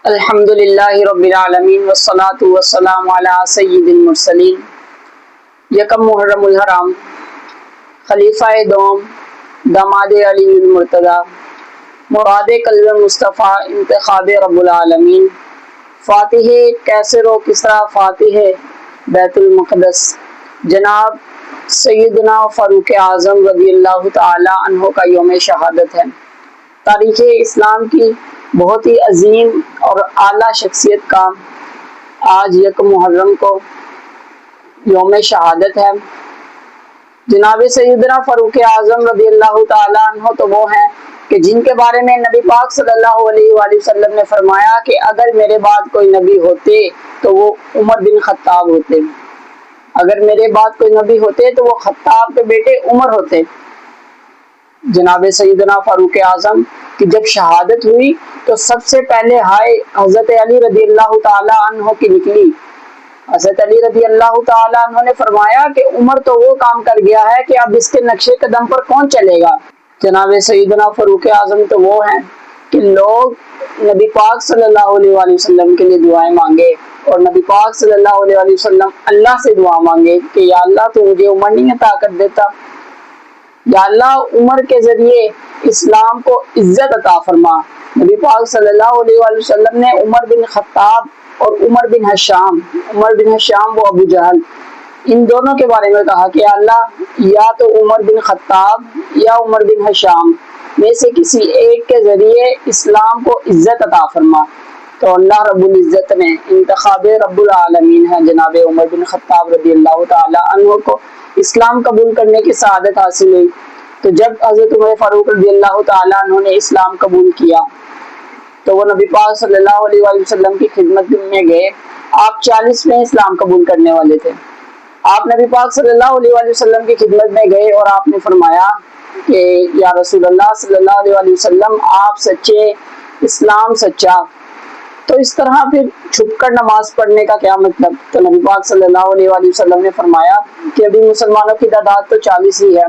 الحمدللہ رب العالمین والصلاة والسلام علی سید المرسلین۔ یکم محرم الحرام، خلیفہ دوم داماد علی المرتضی، مراد قلب مصطفیٰ انتخاب رب العالمین، فاتح کیسر و کسریٰ فاتح بیت المقدس، جناب سیدنا فاروق اعظم رضی اللہ تعالی عنہ کا یوم شہادت ہے۔ تاریخ اسلام کی بہت ہی عظیم اور اعلیٰ شخصیت کا آج یکم محرم کو یوم شہادت ہے۔ جناب سیدنا فاروق اعظم رضی اللہ تعالیٰ عنہ تو وہ ہیں کہ جن کے بارے میں نبی پاک صلی اللہ علیہ وآلہ وسلم نے فرمایا کہ اگر میرے بعد کوئی نبی ہوتے تو وہ عمر بن خطاب ہوتے، اگر میرے بعد کوئی نبی ہوتے تو وہ خطاب کے بیٹے عمر ہوتے۔ جناب سیدنا فاروق اعظم کی جب شہادت ہوئی تو سب سے پہلے ہائے حضرت علی رضی اللہ تعالی عنہ کی نکلی۔ حضرت علی رضی اللہ تعالی عنہ نے فرمایا کہ عمر تو وہ کام کر گیا ہے کہ اب اس کے نقشے قدم پر کون چلے گا۔ جناب سیدنا فاروق اعظم تو وہ ہیں کہ لوگ نبی پاک صلی اللہ علیہ وآلہ وسلم کے لیے دعائیں مانگے اور نبی پاک صلی اللہ علیہ وآلہ وسلم اللہ سے دعا مانگے کہ یا اللہ تو مجھے عمر نہیں عطا کر دیتا، یا اللہ عمر کے ذریعے اسلام کو عزت عطا فرما۔ نبی پاک صلی اللہ علیہ وآلہ وسلم نے عمر بن خطاب اور عمر بن حشام وہ ابو جہل، ان دونوں کے بارے میں کہا کہ اللہ یا تو عمر بن خطاب یا عمر بن حشام میں سے کسی ایک کے ذریعے اسلام کو عزت عطا فرما۔ تو اللہ رب العزت نے انتخاب رب العالمین ہے جناب عمر بن خطاب رضی اللہ تعالی عنہ کو اسلام قبول کرنے کی سعادت حاصل ہوئی۔ تو جب حضرت عمر فاروق رضی اللہ تعالی عنہ نے اسلام قبول کیا تو وہ نبی پاک صلی اللہ علیہ وآلہ وسلم کی خدمت میں گئے۔ آپ 40 میں اسلام قبول کرنے والے تھے۔ آپ نبی پاک صلی اللہ علیہ وآلہ وسلم کی خدمت میں گئے اور آپ نے فرمایا کہ یا رسول اللہ صلی اللہ علیہ وآلہ وسلم آپ سچے، اسلام سچا، تو اس طرح پھر چھپ کر نماز پڑھنے کا کیا مطلب؟ تو نبی پاک صلی اللہ علیہ وآلہ وسلم نے فرمایا کہ ابھی مسلمانوں کی تعداد تو 40 ہی ہے۔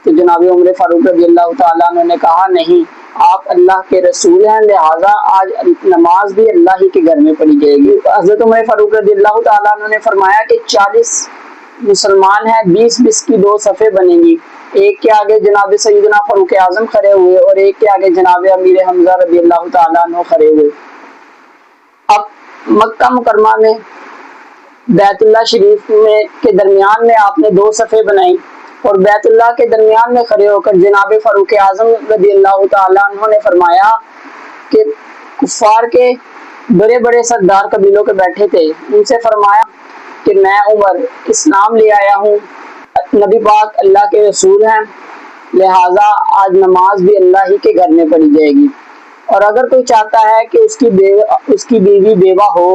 تو جناب عمر فاروق رضی اللہ تعالیٰ عنہ نے کہا نہیں، آپ اللہ کے رسول ہیں، لہٰذا آج نماز بھی اللہ ہی کے گھر میں پڑھی جائے گی۔ حضرت عمر فاروق رضی اللہ تعالیٰ عنہ نے فرمایا کہ 40 مسلمان ہیں، 20 کی 2 صفیں بنیں گی، ایک کے آگے جناب سیدنا فاروق اعظم کھڑے ہوئے اور ایک کے آگے جناب امیر حمزہ رضی اللہ تعالیٰ عنہ کھڑے ہوئے۔ اب مکہ مکرمہ میں بیت اللہ شریف کے درمیان میں آپ نے 2 صفیں بنائی اور بیت اللہ کے درمیان میں کھڑے ہو کر جناب فاروق اعظم رضی اللہ تعالیٰ عنہ نے فرمایا کہ کفار کے بڑے بڑے سردار قبیلوں کے بیٹھے تھے، ان سے فرمایا کہ میں عمر اسلام لے آیا ہوں، نبی پاک اللہ کے رسول ہیں، لہٰذا آج نماز بھی اللہ ہی کے گھر میں پڑھی جائے گی، اور اگر کوئی چاہتا ہے کہ اس کی بیوی بیوہ ہو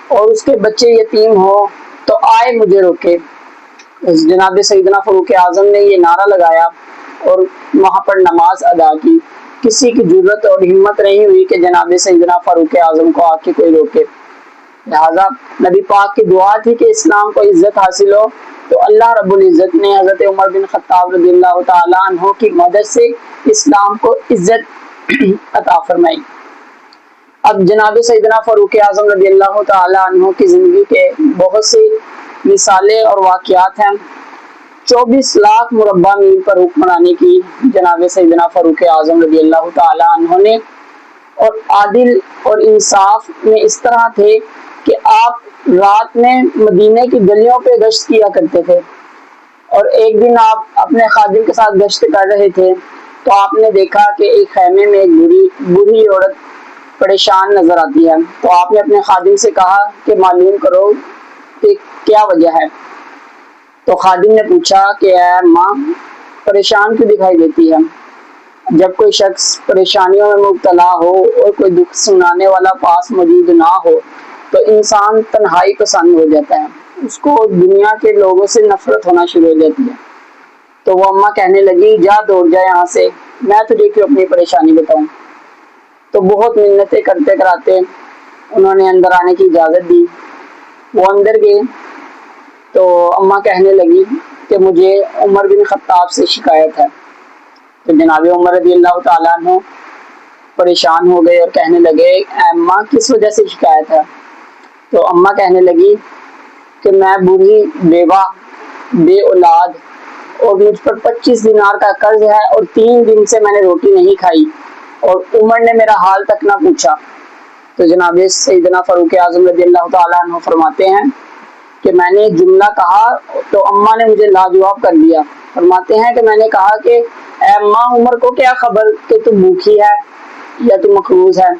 اور اس کے بچے یتیم ہو تو آئے مجھے روکے۔ جناب سیدنا فاروق اعظم نے یہ نعرہ لگایا اور وہاں پر نماز ادا کی۔ کسی کی جرت اور ہمت نہیں ہوئی کہ جناب سیدنا فاروق اعظم کو آ کے کوئی روکے، لہٰذا نبی پاک کی دعا تھی کہ اسلام کو عزت حاصل ہو، تو اللہ رب العزت نے حضرت عمر بن خطاب رضی اللہ تعالی عنہ کی مدد سے اسلام کو عزت عطا فرمائی۔ اب جناب سیدنا فاروق اعظم رضی اللہ تعالی عنہ کی زندگی کے بہت سی مثالیں اور واقعات ہیں۔ 24 لاکھ مربع میل پر حکمرانی کی جناب سیدنا فاروق اعظم رضی اللہ تعالی عنہ نے، اور عادل اور انصاف میں اس طرح تھے کہ آپ رات میں مدینے کی گلیوں پہ گشت کیا کرتے تھے، اور ایک دن آپ اپنے خادم کے ساتھ گشت کر رہے تھے تو آپ نے دیکھا کہ ایک خیمے میں ایک بوڑھی عورت پریشان نظر آتی ہے، تو آپ نے اپنے خادم سے کہا کہ معلوم کرو کہ کیا وجہ ہے۔ تو خادم نے پوچھا کہ اے ماں، پریشان کیوں دکھائی دیتی ہے؟ جب کوئی شخص پریشانیوں میں مبتلا ہو اور کوئی دکھ سنانے والا پاس موجود نہ ہو تو انسان تنہائی پسند ہو جاتا ہے، اس کو دنیا کے لوگوں سے نفرت ہونا شروع ہو جاتی ہے۔ تو وہ اماں کہنے لگی جا دوڑ جا یہاں سے، میں تجھے کیوں اپنی پریشانی بتاؤں۔ تو بہت منتیں کرتے کراتے انہوں نے اندر آنے کی اجازت دی۔ وہ اندر گئے تو اماں کہنے لگی کہ مجھے عمر بن خطاب سے شکایت ہے۔ تو جناب عمر رضی اللہ تعالیٰ عنہ پریشان ہو گئے اور کہنے لگے اے اماں کس وجہ سے شکایت ہے؟ تو اماں کہنے لگی کہ میں بوڑھی بیوہ بے اولاد اور مجھ پر 25 دینار کا قرض ہے اور 3 دن سے میں نے روٹی نہیں کھائی اور عمر نے میرا حال تک نہ پوچھا۔ تو جناب سیدنا فاروق اعظم رضی اللہ تعالیٰ عنہ فرماتے ہیں کہ میں نے جملہ کہا تو اماں نے مجھے لاجواب کر دیا۔ فرماتے ہیں کہ میں نے کہا کہ اے اماں عمر کو کیا خبر کہ تو بھوکھی ہے یا تو مقروض ہے؟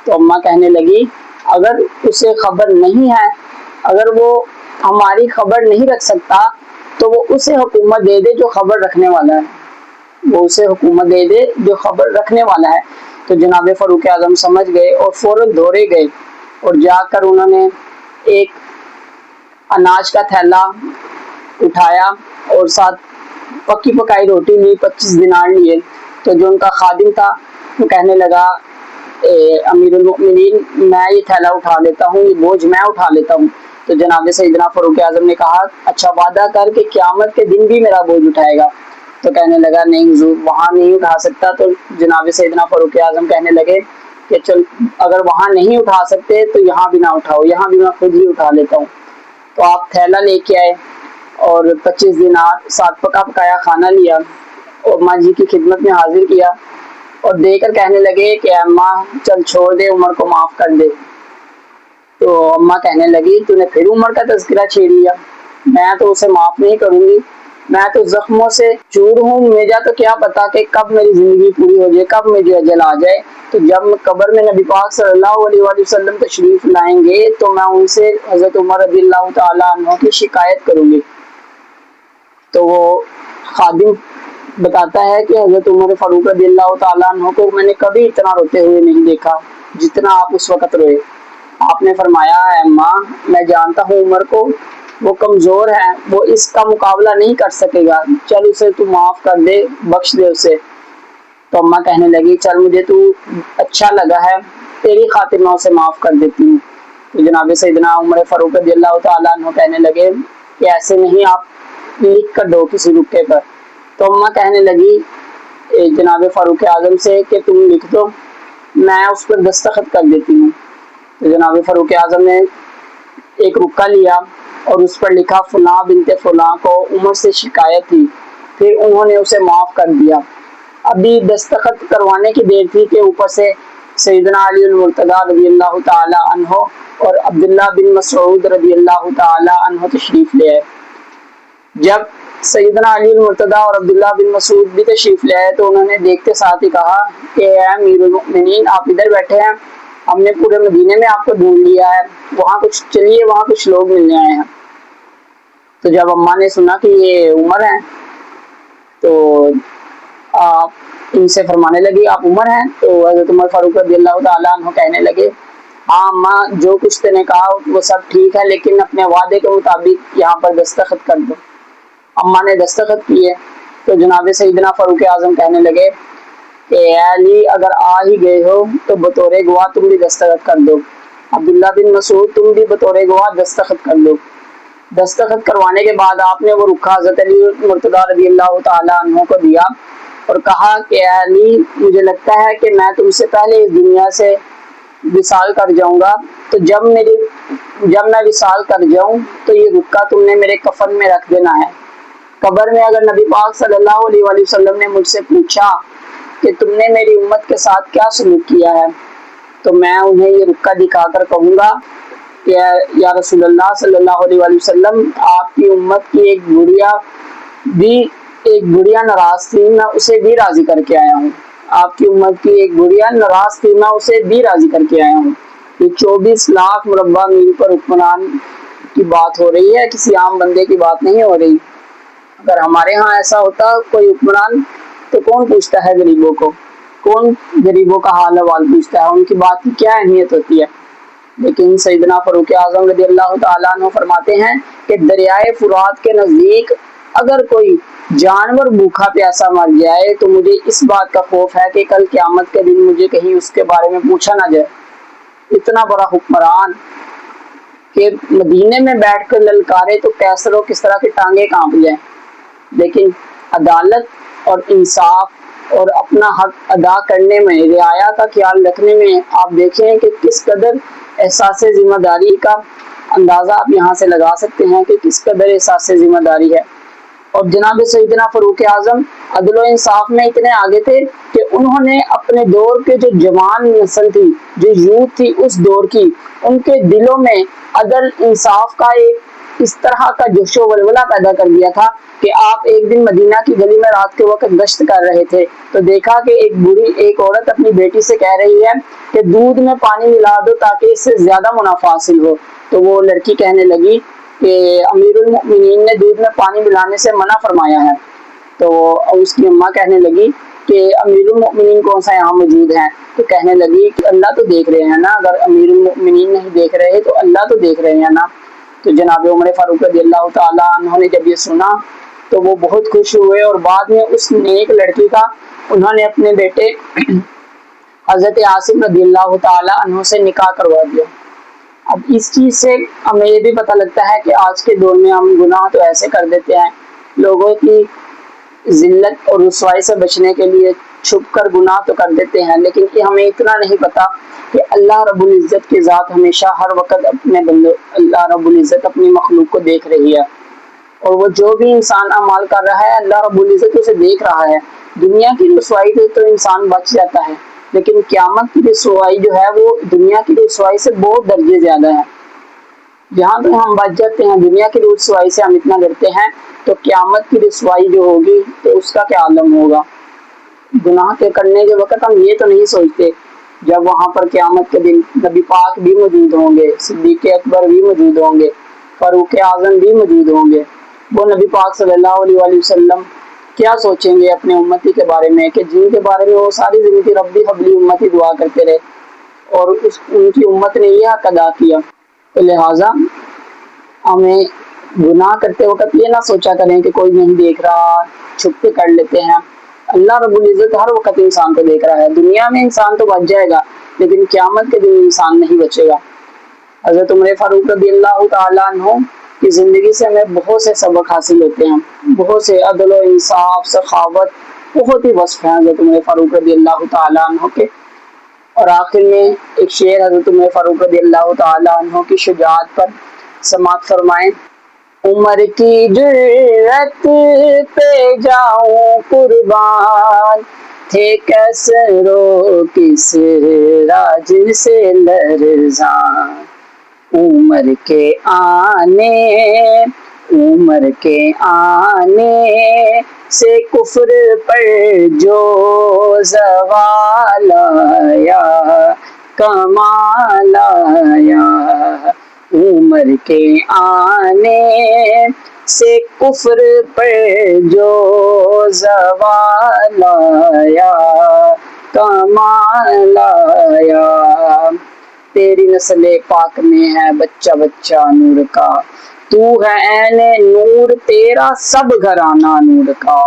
تو اماں کہنے لگی اگر اسے خبر نہیں ہے، اگر وہ ہماری خبر نہیں رکھ سکتا تو وہ اسے حکومت دے دے جو خبر رکھنے والا ہے، وہ اسے حکومت دے دے جو خبر رکھنے والا ہے۔ تو جناب فاروق اعظم سمجھ گئے اور فوراً دوڑے گئے اور جا کر انہوں نے ایک اناج کا تھیلا اٹھایا اور ساتھ پکی پکائی روٹی لی، 25 دینار لیے۔ تو جو ان کا خادم تھا وہ کہنے لگا امیر المؤمنین میں یہ تھیلا اٹھا لیتا ہوں، یہ بوجھ میں اٹھا لیتا ہوں۔ تو جناب سیدنا فاروق اعظم نے کہا اچھا وعدہ کر کہ قیامت کے دن بھی میرا بوجھ اٹھائے گا۔ تو کہنے لگا نہیں حضور وہاں نہیں اٹھا سکتا۔ تو جناب سیدنا فاروق اعظم کہنے لگے کہ چل اگر وہاں نہیں اٹھا سکتے تو یہاں بھی نہ اٹھاؤ، یہاں بھی میں خود ہی اٹھا لیتا ہوں۔ تو آپ تھیلا لے کے آئے اور 25 دینار ساتھ پکا پکایا کھانا لیا اور ماں جی کی خدمت میں حاضر کیا اور دے کر کہنے لگے کہ اماں چل چھوڑ دے، عمر کو معاف کر دے۔ تو اماں کہنے لگی تو نے پھر عمر کا تذکرہ چھیڑ لیا، میں تو اسے معاف نہیں کروں گی، میں تو زخموں سے چور ہوں، مجھے تو کیا پتا کہ کب میری زندگی پوری ہو جائے، کب مجھے اجل آ جائے۔ تو جب قبر میں نبی پاک صلی اللہ علیہ وآلہ وسلم تشریف لائیں گے تو میں ان سے حضرت عمر رضی اللہ تعالیٰ عنہ کی شکایت کروں گی۔ تو وہ خادم بتاتا ہے کہ حضرت عمر فاروق رضی اللہ تعالیٰ عنہ کو میں نے کبھی اتنا روتے ہوئے نہیں دیکھا جتنا آپ اس وقت روئے۔ آپ نے فرمایا اے اماں میں جانتا ہوں عمر کو، وہ کمزور ہے، وہ اس کا مقابلہ نہیں کر سکے گا، چل اسے تو معاف کر دے، بخش دے اسے۔ تو اماں کہنے لگی چل مجھے تو اچھا لگا ہے، تیری خاطر میں اسے معاف کر دیتی ہوں۔ تو جناب سیدنا عمر فاروق رضی اللہ تعالیٰ عنہ کہنے لگے کہ ایسے نہیں، آپ لکھ کر دو کسی رکے پر۔ تو اماں کہنے لگی جناب فاروق اعظم سے کہ تم لکھ دو، میں اس پر دستخط کر دیتی ہوں۔ تو جناب فاروق اعظم نے ایک رکا لیا اور اس پر لکھا فلاں بنت فلاں کو عمر سے شکایت تھی، پھر انہوں نے اسے معاف کر دیا۔ ابھی دستخط کروانے کی دیر تھی کہ اوپر سے سیدنا علی المرتضیٰ رضی اللہ تعالی عنہ اور عبداللہ بن مسعود رضی اللہ تعالی عنہ تشریف لے آئے۔ جب سیدنا علی المرتضیٰ اور عبداللہ بن مسعود بھی تشریف لے آئے تو انہوں نے دیکھتے ساتھ ہی کہا کہ اے امیر المؤمنین آپ ادھر بیٹھے ہیں، ہم نے پورے مدینے میں آپ کو ڈھونڈ لیا ہے، وہاں کچھ لوگ ملنے آئے ہیں۔ تو جب اماں نے سنا کہ یہ عمر ہیں تو آپ ان سے فرمانے لگی آپ عمر ہیں؟ تو حضرت عمر فاروق رضی اللہ تعالیٰ عنہ کہنے لگے ہاں اماں جو کچھ تم نے کہا وہ سب ٹھیک ہے، لیکن اپنے وعدے کے مطابق یہاں پر دستخط کر دو۔ اماں نے دستخط کیے تو جناب سیدنا فاروق اعظم کہنے لگے کہ اے علی اگر آ ہی گئے ہو تو بطور گواہ تم بھی دستخط کر دو، عبداللہ بن مسعود تم بھی بطور گواہ دستخط کر دو۔ دستخط کروانے کے بعد آپ نے وہ رکھا حضرت علی مرتضیٰ رضی اللہ تعالیٰ عنہ کو دیا اور کہا کہ اے علی مجھے لگتا ہے کہ میں تم سے پہلے اس دنیا سے وصال کر جاؤں گا، تو جب میں وصال کر جاؤں تو یہ رکا تم نے میرے کفن میں رکھ دینا ہے۔ قبر میں اگر نبی پاک صلی اللہ علیہ وآلہ وسلم نے مجھ سے پوچھا کہ تم نے میری امت کے ساتھ کیا سلوک کیا ہے تو میں انہیں یہ رکا دکھا کر کہوں گا کہ یا رسول اللہ صلی اللہ علیہ وآلہ وسلم آپ کی امت کی ایک گڑیا ناراض تھی، میں اسے بھی راضی کر کے آیا ہوں۔ آپ کی امت کی ایک گڑیا ناراض تھی، میں اسے بھی راضی کر کے آیا ہوں۔ یہ 24 لاکھ مربع میل پر حکمران کی بات ہو رہی ہے، کسی عام بندے کی بات نہیں ہو رہی۔ اگر ہمارے ہاں ایسا ہوتا کوئی حکمران تو کون پوچھتا ہے غریبوں کو، کون غریبوں کا حال احوال پوچھتا ہے، ان کی بات کی کیا اہمیت ہوتی ہے۔ لیکن سیدنا فاروق اعظم رضی اللہ تعالیٰ عنہ فرماتے ہیں کہ دریائے فرات کے نزدیک اگر کوئی جانور بھوکا پیاسا مر جائے تو مجھے اس بات کا خوف ہے کہ کل قیامت کے دن مجھے کہیں اس کے بارے میں پوچھا نہ جائے۔ اتنا بڑا حکمران کہ مدینے میں بیٹھ کر للکارے تو کیسر و کس طرح کی ٹانگیں کانپ جائیں۔ لیکن عدالت اور انصاف اور اپنا حق ادا کرنے میں، رعایا کا خیال رکھنے میں آپ دیکھیں کہ کس قدر احساس ذمہ داری کا اندازہ آپ یہاں سے لگا سکتے ہیں کہ کس قدر احساس ذمہ داری ہے۔ اور جناب سیدنا فاروق اعظم عدل و انصاف میں اتنے آگے تھے کہ انہوں نے اپنے دور کے جو جوان نسل تھی، جو یوتھ تھی اس دور کی، ان کے دلوں میں عدل انصاف کا ایک اس طرح کا جوش و ولولہ پیدا کر دیا تھا کہ آپ ایک دن مدینہ کی گلی میں رات کے وقت گشت کر رہے تھے تو دیکھا کہ ایک عورت اپنی بیٹی سے کہہ رہی ہے کہ دودھ میں پانی ملا دو تاکہ اس سے زیادہ منافع حاصل ہو۔ تو وہ لڑکی کہنے لگی کہ امیر المؤمنین نے دودھ میں پانی ملانے سے منع فرمایا ہے۔ تو اس کی اماں کہنے لگی کہ امیر المؤمنین کون سا یہاں موجود ہیں؟ تو کہنے لگی کہ اللہ تو دیکھ رہے ہیں نا، اگر امیر المؤمنین نہیں دیکھ رہے تو اللہ تو دیکھ رہے ہیں نا۔ تو جناب عمر فاروق رضی اللہ تعالیٰ عنہ نے جب یہ سنا تو وہ بہت خوش ہوئے، اور بعد میں اس نیک لڑکی کا انہوں نے اپنے بیٹے حضرت عاصم رضی اللہ تعالیٰ عنہ سے نکاح کروا دیا۔ اب اس چیز سے ہمیں یہ بھی پتہ لگتا ہے کہ آج کے دور میں ہم گناہ تو ایسے کر دیتے ہیں، لوگوں کی ذلت اور رسوائی سے بچنے کے لیے چھپ کر گناہ تو کر دیتے ہیں، لیکن یہ ہمیں اتنا نہیں پتا کہ اللہ رب العزت کی ذات ہمیشہ ہر وقت اللہ رب العزت اپنی مخلوق کو دیکھ رہی ہے، اور وہ جو بھی انسان اعمال کر رہا ہے اللہ رب العزت اسے دیکھ رہا ہے۔ دنیا کی رسوائی سے تو انسان بچ جاتا ہے، لیکن قیامت کی رسوائی جو ہے وہ دنیا کی رسوائی سے بہت درجے زیادہ ہے۔ جہاں پہ ہم بچ جاتے ہیں دنیا کی رسوائی سے، ہم اتنا ڈرتے ہیں، تو قیامت کی رسوائی جو ہوگی تو اس کا کیا عالم ہوگا۔ گناہ کے کرنے کے وقت ہم یہ تو نہیں سوچتے، جب وہاں پر قیامت کے دن نبی پاک بھی موجود ہوں گے، صدیق اکبر بھی موجود ہوں گے، فاروق اعظم بھی موجود ہوں گے، وہ نبی پاک صلی اللہ علیہ وسلم کیا سوچیں گے اپنے امتی کے بارے میں، کہ جن کے بارے میں وہ ساری زندگی ربی حبلی امتی دعا کرتے رہے اور ان کی امت نے یہ حق ادا کیا۔ تو لہٰذا ہمیں گناہ کرتے وقت یہ نہ سوچا کریں کہ کوئی نہیں دیکھ رہا، چھپ کے کر لیتے ہیں۔ اللہ رب العزت ہر وقت انسان کو دیکھ رہا ہے۔ دنیا میں انسان تو بچ جائے گا، لیکن قیامت کے دن انسان نہیں بچے گا۔ حضرت عمر فاروق رضی اللہ تعالیٰ عنہ کی زندگی سے ہمیں بہت سے سبق حاصل ہوتے ہیں، بہت سے عدل و انصاف، سخاوت، بہت ہی وصف ہیں حضرت عمر فاروق رضی اللہ تعالیٰ عنہ کے۔ اور آخر میں ایک شعر حضرت عمر فاروق رضی اللہ تعالیٰ عنہ کی شجاعت پر سماعت فرمائیں۔ عمر کی جرأت پہ جاؤں قربان، تھے کیسر و کسریٰ جن سے لرزاں، عمر کے آنے سے کفر پر جو زوال آیا، کمال آیا، عمر کے آنے سے کفر پر جو زوال آیا، کمال آیا، تیری نسل پاک میں ہے بچہ بچہ نور کا، تو ہے عین نور تیرا سب گھرانہ نور کا۔